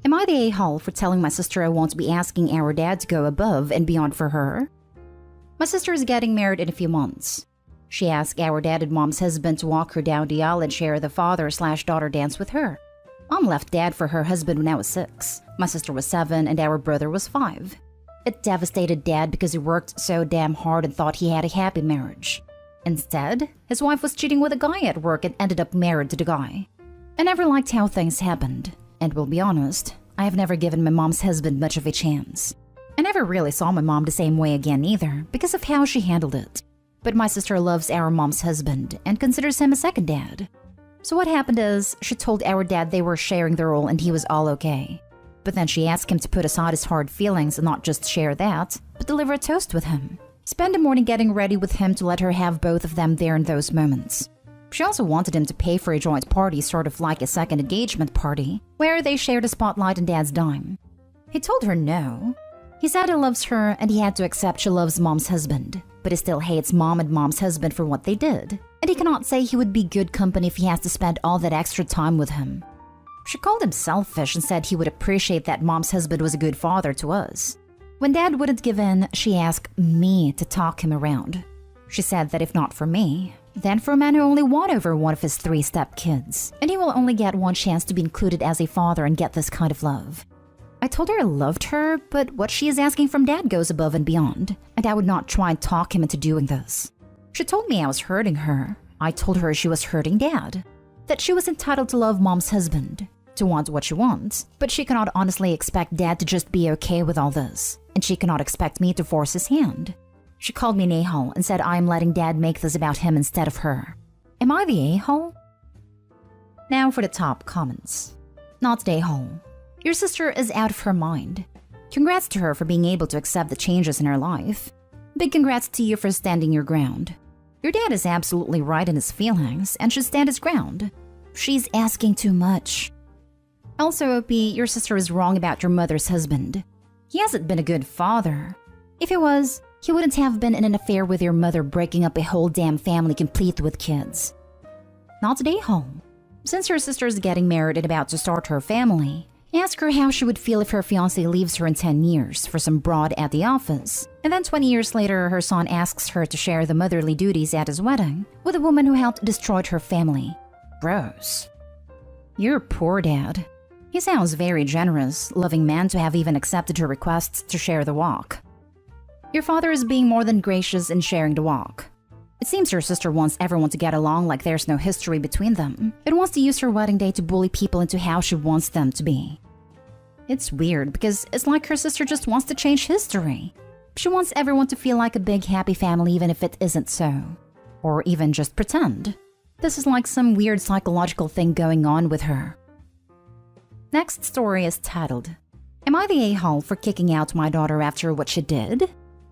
Am I the a-hole for telling my sister I won't be asking our dad to go above and beyond for her? My sister is getting married in a few months. She asked our dad and mom's husband to walk her down the aisle and share the father/daughter dance with her. Mom left dad for her husband when I was 6. My sister was 7 and our brother was 5. It devastated dad because he worked so damn hard and thought he had a happy marriage. Instead, his wife was cheating with a guy at work and ended up married to the guy. I never liked how things happened, and will be honest, I have never given my mom's husband much of a chance. I never really saw my mom the same way again either because of how she handled it. But my sister loves our mom's husband and considers him a second dad. So what happened is, she told our dad they were sharing the role and he was all okay. But then she asked him to put aside his hard feelings and not just share that, but deliver a toast with him. Spend the morning getting ready with him to let her have both of them there in those moments. She also wanted him to pay for a joint party, sort of like a second engagement party, where they shared a spotlight and dad's dime. He told her no. He said he loves her and he had to accept she loves mom's husband, but he still hates mom and mom's husband for what they did, and he cannot say he would be good company if he has to spend all that extra time with him. She called him selfish and said he would appreciate that mom's husband was a good father to us. When dad wouldn't give in, she asked me to talk him around. She said that if not for me, then for a man who only won over one of his 3 stepkids, and he will only get one chance to be included as a father and get this kind of love. I told her I loved her, but what she is asking from dad goes above and beyond, and I would not try and talk him into doing this. She told me I was hurting her. I told her she was hurting dad, that she was entitled to love mom's husband, to want what she wants, but she cannot honestly expect dad to just be okay with all this, and she cannot expect me to force his hand. She called me an a-hole and said I am letting dad make this about him instead of her. Am I the a-hole? Now for the top comments. Not the a-hole. Your sister is out of her mind. Congrats to her for being able to accept the changes in her life. Big congrats to you for standing your ground. Your dad is absolutely right in his feelings and should stand his ground. She's asking too much. Also, OP, your sister is wrong about your mother's husband. He hasn't been a good father. If he was, he wouldn't have been in an affair with your mother, breaking up a whole damn family complete with kids. Not today, home. Since your sister is getting married and about to start her family, ask her how she would feel if her fiancé leaves her in 10 years for some broad at the office, and then 20 years later her son asks her to share the motherly duties at his wedding with a woman who helped destroy her family. Gross. You're poor dad. He sounds very generous, loving man to have even accepted her requests to share the walk. Your father is being more than gracious in sharing the walk. It seems your sister wants everyone to get along like there's no history between them, and wants to use her wedding day to bully people into how she wants them to be. It's weird because it's like her sister just wants to change history. She wants everyone to feel like a big happy family even if it isn't so. Or even just pretend. This is like some weird psychological thing going on with her. Next story is titled, Am I the a-hole for kicking out my daughter after what she did?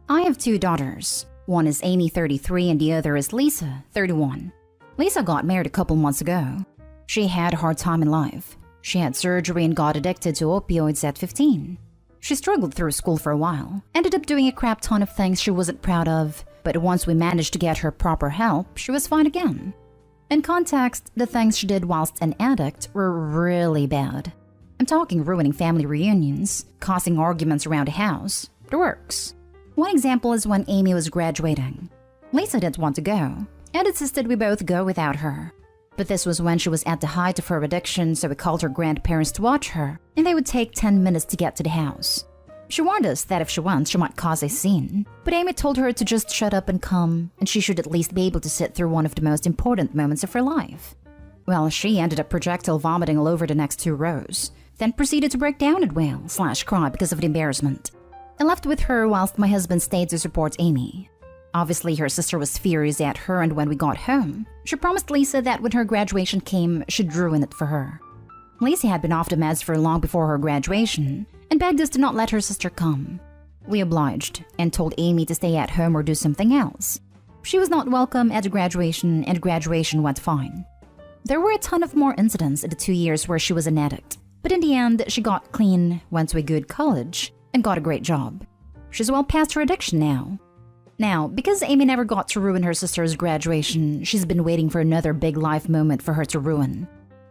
I have 2 daughters. One is Amy, 33, and the other is Lisa, 31. Lisa got married a couple months ago. She had a hard time in life. She had surgery and got addicted to opioids at 15. She struggled through school for a while, ended up doing a crap ton of things she wasn't proud of, but once we managed to get her proper help, she was fine again. In context, the things she did whilst an addict were really bad. I'm talking ruining family reunions, causing arguments around the house, the works. One example is when Amy was graduating. Lisa didn't want to go, and insisted we both go without her. But this was when she was at the height of her addiction, so we called her grandparents to watch her, and they would take 10 minutes to get to the house. She warned us that if she went, she might cause a scene, but Amy told her to just shut up and come, and she should at least be able to sit through one of the most important moments of her life. Well, she ended up projectile vomiting all over the next 2 rows, then proceeded to break down and wail/cry because of the embarrassment. I left with her whilst my husband stayed to support Amy. Obviously, her sister was furious at her, and when we got home, she promised Lisa that when her graduation came, she'd ruin it for her. Lisa had been off the meds for long before her graduation, and begged us to not let her sister come. We obliged, and told Amy to stay at home or do something else. She was not welcome at the graduation, and graduation went fine. There were a ton of more incidents in the 2 years where she was an addict, but in the end, she got clean, went to a good college, and got a great job. She's well past her addiction now. Now, because Amy never got to ruin her sister's graduation, she's been waiting for another big life moment for her to ruin.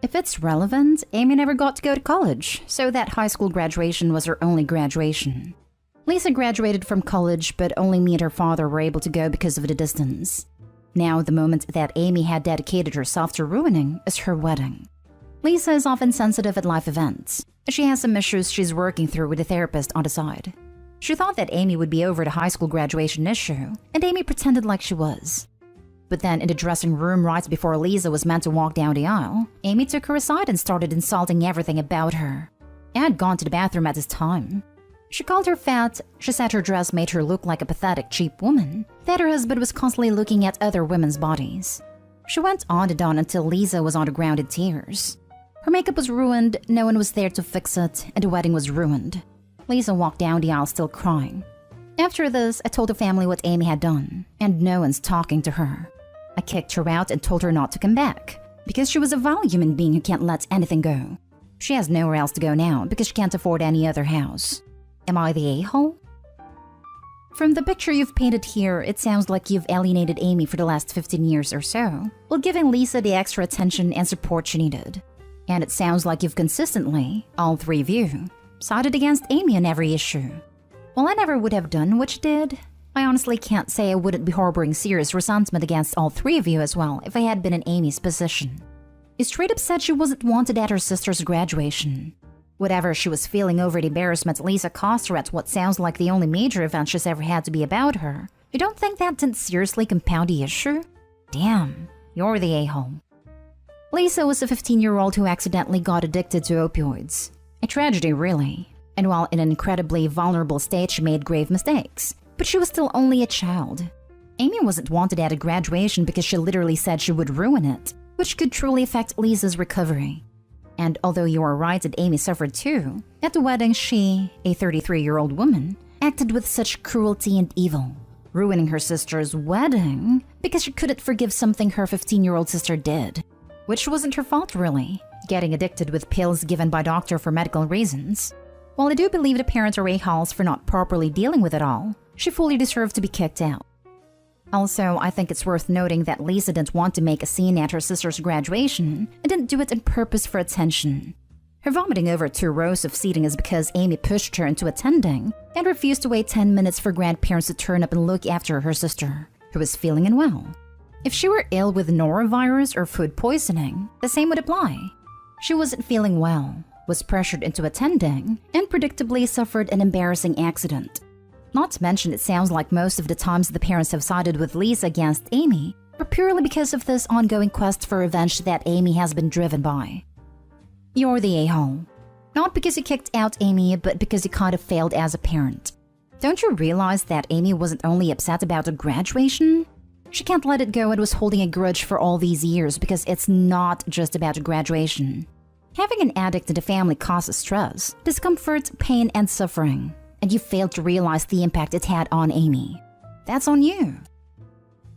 If it's relevant, Amy never got to go to college, so that high school graduation was her only graduation. Lisa graduated from college, but only me and her father were able to go because of the distance. Now, the moment that Amy had dedicated herself to ruining is her wedding. Lisa is often sensitive at life events. She has some issues she's working through with a therapist on the side. She thought that Amy would be over the high school graduation issue, and Amy pretended like she was. But then in the dressing room right before Lisa was meant to walk down the aisle, Amy took her aside and started insulting everything about her. I had gone to the bathroom at this time. She called her fat, she said her dress made her look like a pathetic, cheap woman, that her husband was constantly looking at other women's bodies. She went on and on until Lisa was on the ground in tears. Her makeup was ruined, no one was there to fix it, and the wedding was ruined. Lisa walked down the aisle still crying. After this, I told the family what Amy had done, and no one's talking to her. I kicked her out and told her not to come back, because she was a vile human being who can't let anything go. She has nowhere else to go now because she can't afford any other house. Am I the a-hole? From the picture you've painted here, it sounds like you've alienated Amy for the last 15 years or so, while giving Lisa the extra attention and support she needed. And it sounds like you've consistently, all three of you, sided against Amy on every issue. While I never would have done what you did, I honestly can't say I wouldn't be harboring serious resentment against all three of you as well if I had been in Amy's position. You straight up said she wasn't wanted at her sister's graduation. Whatever she was feeling over the embarrassment Lisa caused her at what sounds like the only major event she's ever had to be about her, you don't think that didn't seriously compound the issue? Damn, you're the a-hole. Lisa was a 15-year-old who accidentally got addicted to opioids. A tragedy, really. And while in an incredibly vulnerable state, she made grave mistakes. But she was still only a child. Amy wasn't wanted at a graduation because she literally said she would ruin it, which could truly affect Lisa's recovery. And although you are right that Amy suffered too, at the wedding she, a 33-year-old woman, acted with such cruelty and evil, ruining her sister's wedding because she couldn't forgive something her 15-year-old sister did. Which wasn't her fault really, getting addicted with pills given by doctor for medical reasons. While I do believe the parents are a-holes for not properly dealing with it all, she fully deserved to be kicked out. Also, I think it's worth noting that Lisa didn't want to make a scene at her sister's graduation and didn't do it on purpose for attention. Her vomiting over 2 rows of seating is because Amy pushed her into attending and refused to wait 10 minutes for grandparents to turn up and look after her sister, who was feeling unwell. If she were ill with norovirus or food poisoning, the same would apply. She wasn't feeling well, was pressured into attending, and predictably suffered an embarrassing accident. Not to mention, it sounds like most of the times the parents have sided with Lisa against Amy are purely because of this ongoing quest for revenge that Amy has been driven by. You're the a-hole. Not because you kicked out Amy, but because you kind of failed as a parent. Don't you realize that Amy wasn't only upset about a graduation? She can't let it go and was holding a grudge for all these years because it's not just about a graduation. Having an addict in the family causes stress, discomfort, pain, and suffering. And you failed to realize the impact it had on Amy. That's on you.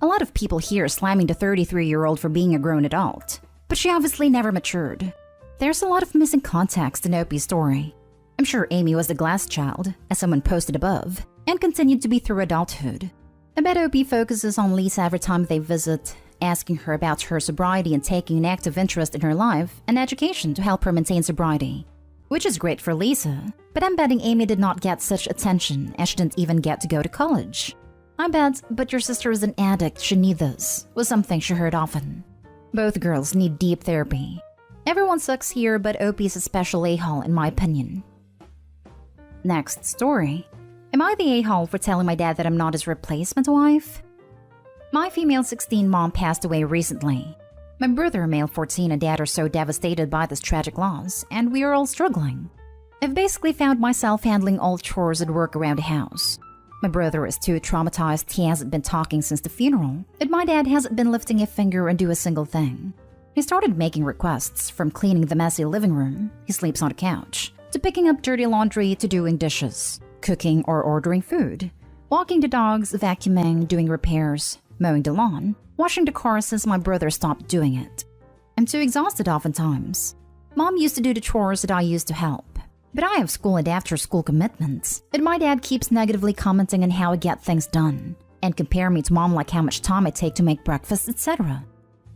A lot of people here are slamming the 33-year-old for being a grown adult, but she obviously never matured. There's a lot of missing context in Opie's story. I'm sure Amy was the glass child, as someone posted above, and continued to be through adulthood. I bet Opie focuses on Lisa every time they visit, asking her about her sobriety and taking an active interest in her life and education to help her maintain sobriety. Which is great for Lisa, but I'm betting Amy did not get such attention as she didn't even get to go to college. I bet, but your sister is an addict, she needs this, was something she heard often. Both girls need deep therapy. Everyone sucks here, but Opie is a special a-hole in my opinion. Next story. Am I the a-hole for telling my dad that I'm not his replacement wife? My female 16 mom passed away recently. My brother, male 14, and dad are so devastated by this tragic loss, and we are all struggling. I've basically found myself handling all chores and work around the house. My brother is too traumatized, he hasn't been talking since the funeral, and my dad hasn't been lifting a finger and do a single thing. He started making requests, from cleaning the messy living room, he sleeps on a couch, to picking up dirty laundry to doing dishes, cooking or ordering food, walking the dogs, vacuuming, doing repairs, mowing the lawn, washing the car since my brother stopped doing it. I'm too exhausted oftentimes. Mom used to do the chores that I used to help, but I have school and after-school commitments, and my dad keeps negatively commenting on how I get things done, and compare me to mom like how much time I take to make breakfast, etc.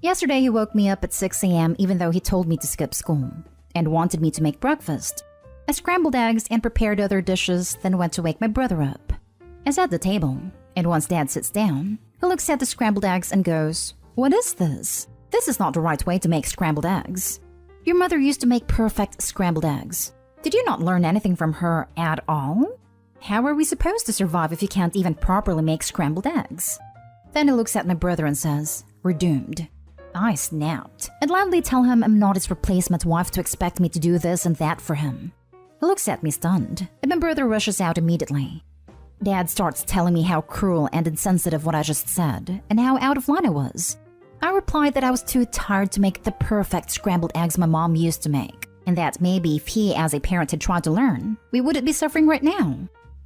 Yesterday he woke me up at 6 a.m. even though he told me to skip school and wanted me to make breakfast. I scrambled eggs and prepared other dishes, then went to wake my brother up. I sat at the table, and once Dad sits down, he looks at the scrambled eggs and goes, "What is this? This is not the right way to make scrambled eggs. Your mother used to make perfect scrambled eggs. Did you not learn anything from her at all? How are we supposed to survive if you can't even properly make scrambled eggs?" Then he looks at my brother and says, "We're doomed." I snapped and loudly tell him I'm not his replacement wife to expect me to do this and that for him. He looks at me stunned, and my brother rushes out immediately. Dad starts telling me how cruel and insensitive what I just said, and how out of line I was. I replied that I was too tired to make the perfect scrambled eggs my mom used to make, and that maybe if he as a parent had tried to learn, we wouldn't be suffering right now.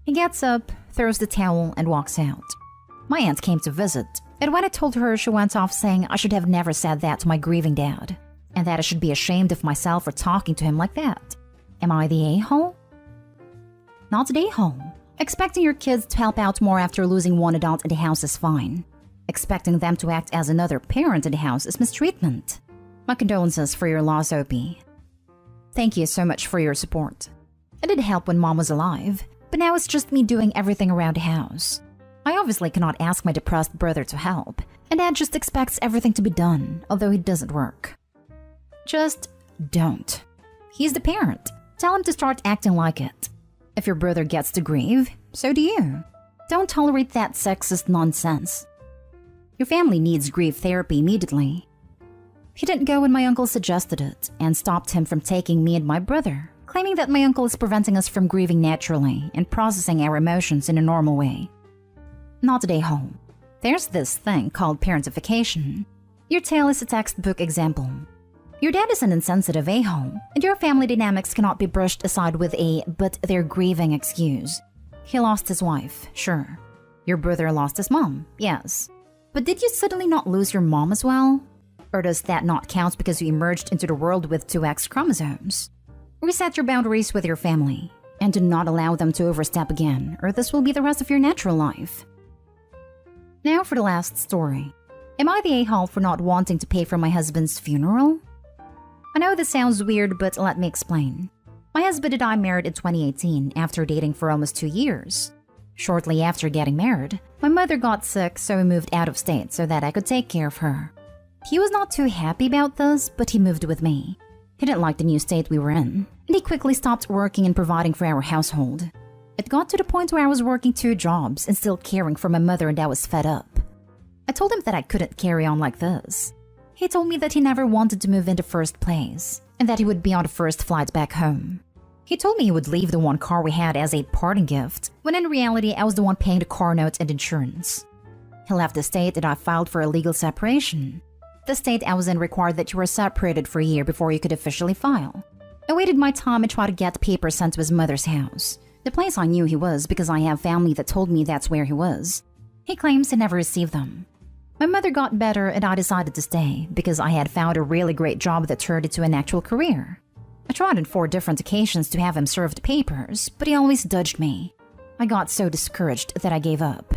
He gets up, throws the towel, and walks out. My aunt came to visit, and when I told her, she went off saying I should have never said that to my grieving dad, and that I should be ashamed of myself for talking to him like that. Am I the a-hole? Not the a-hole. Expecting your kids to help out more after losing one adult in the house is fine. Expecting them to act as another parent in the house is mistreatment. My condolences for your loss, Opie. Thank you so much for your support. It did help when Mom was alive, but now it's just me doing everything around the house. I obviously cannot ask my depressed brother to help, and Dad just expects everything to be done, although it doesn't work. Just don't. He's the parent. Tell him to start acting like it. If your brother gets to grieve, so do you. Don't tolerate that sexist nonsense. Your family needs grief therapy immediately. He didn't go when my uncle suggested it and stopped him from taking me and my brother, claiming that my uncle is preventing us from grieving naturally and processing our emotions in a normal way. Not today, home. There's this thing called parentification. Your tale is a textbook example. Your dad is an insensitive a-hole, and your family dynamics cannot be brushed aside with a "but they're grieving" excuse. He lost his wife, sure. Your brother lost his mom, yes. But did you suddenly not lose your mom as well? Or does that not count because you emerged into the world with 2 X chromosomes? Reset your boundaries with your family, and do not allow them to overstep again, or this will be the rest of your natural life. Now for the last story. Am I the a-hole for not wanting to pay for my husband's funeral? I know this sounds weird, but let me explain. My husband and I married in 2018 after dating for almost 2 years. Shortly after getting married, my mother got sick, so we moved out of state so that I could take care of her. He was not too happy about this, but he moved with me. He didn't like the new state we were in, and he quickly stopped working and providing for our household. It got to the point where I was working 2 jobs and still caring for my mother, and I was fed up. I told him that I couldn't carry on like this. He told me that he never wanted to move in the first place, and that he would be on the first flight back home. He told me he would leave the 1 car we had as a parting gift, when in reality I was the one paying the car note and insurance. He left the state and I filed for a legal separation. The state I was in required that you were separated for a year before you could officially file. I waited my time and tried to get papers sent to his mother's house, the place I knew he was because I have family that told me that's where he was. He claims he never received them. My mother got better and I decided to stay because I had found a really great job that turned into an actual career. I tried on 4 different occasions to have him serve the papers, but he always dodged me. I got so discouraged that I gave up.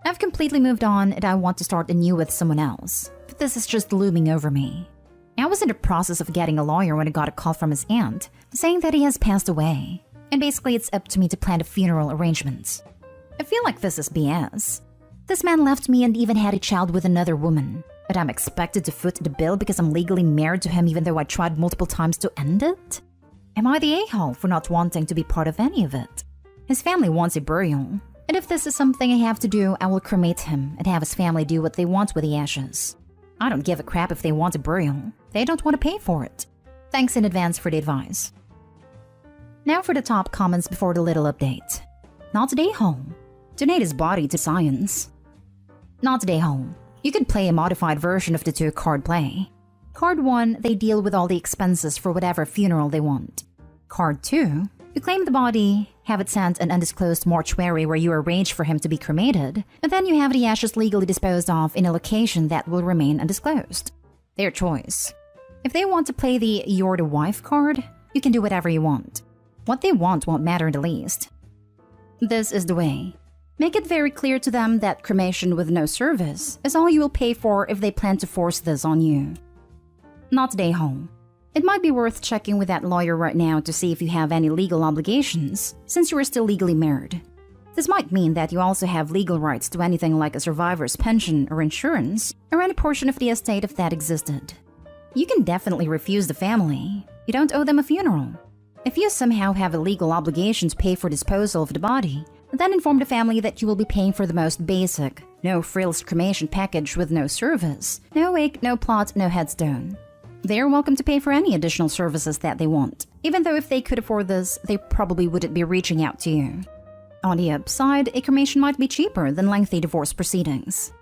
I've completely moved on and I want to start anew with someone else, but this is just looming over me. I was in the process of getting a lawyer when I got a call from his aunt saying that he has passed away, and basically it's up to me to plan the funeral arrangements. I feel like this is BS. This man left me and even had a child with another woman, but I'm expected to foot the bill because I'm legally married to him even though I tried multiple times to end it? Am I the a-hole for not wanting to be part of any of it? His family wants a burial, and if this is something I have to do, I will cremate him and have his family do what they want with the ashes. I don't give a crap if they want a burial. They don't want to pay for it. Thanks in advance for the advice. Now for the top comments before the little update. Not the a-hole. Donate his body to science. Not the a-hole. You could play a modified version of the 2-card play. Card 1, they deal with all the expenses for whatever funeral they want. Card 2, you claim the body, have it sent an undisclosed mortuary where you arrange for him to be cremated, and then you have the ashes legally disposed of in a location that will remain undisclosed. Their choice. If they want to play the "you're the wife" card, you can do whatever you want. What they want won't matter in the least. This is the way. Make it very clear to them that cremation with no service is all you will pay for if they plan to force this on you. Not stay home. It might be worth checking with that lawyer right now to see if you have any legal obligations, since you are still legally married. This might mean that you also have legal rights to anything like a survivor's pension or insurance, or any portion of the estate if that existed. You can definitely refuse the family. You don't owe them a funeral. If you somehow have a legal obligation to pay for disposal of the body, then inform the family that you will be paying for the most basic, no-frills cremation package with no service, no wake, no plot, no headstone. They are welcome to pay for any additional services that they want, even though if they could afford this, they probably wouldn't be reaching out to you. On the upside, a cremation might be cheaper than lengthy divorce proceedings.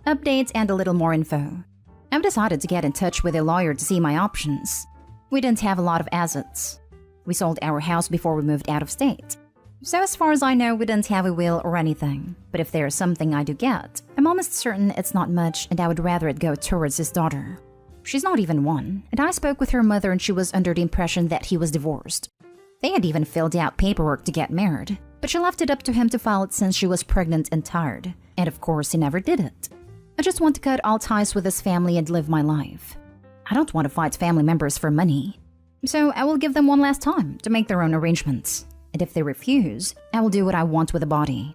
Updates and a little more info. I've decided to get in touch with a lawyer to see my options. We didn't have a lot of assets. We sold our house before we moved out of state. So as far as I know, we didn't have a will or anything. But if there is something I do get, I'm almost certain it's not much and I would rather it go towards his daughter. She's not even 1, and I spoke with her mother and she was under the impression that he was divorced. They had even filled out paperwork to get married, but she left it up to him to file it since she was pregnant and tired. And of course, he never did it. I just want to cut all ties with his family and live my life. I don't want to fight family members for money. So I will give them one last time to make their own arrangements. And if they refuse, I will do what I want with the body.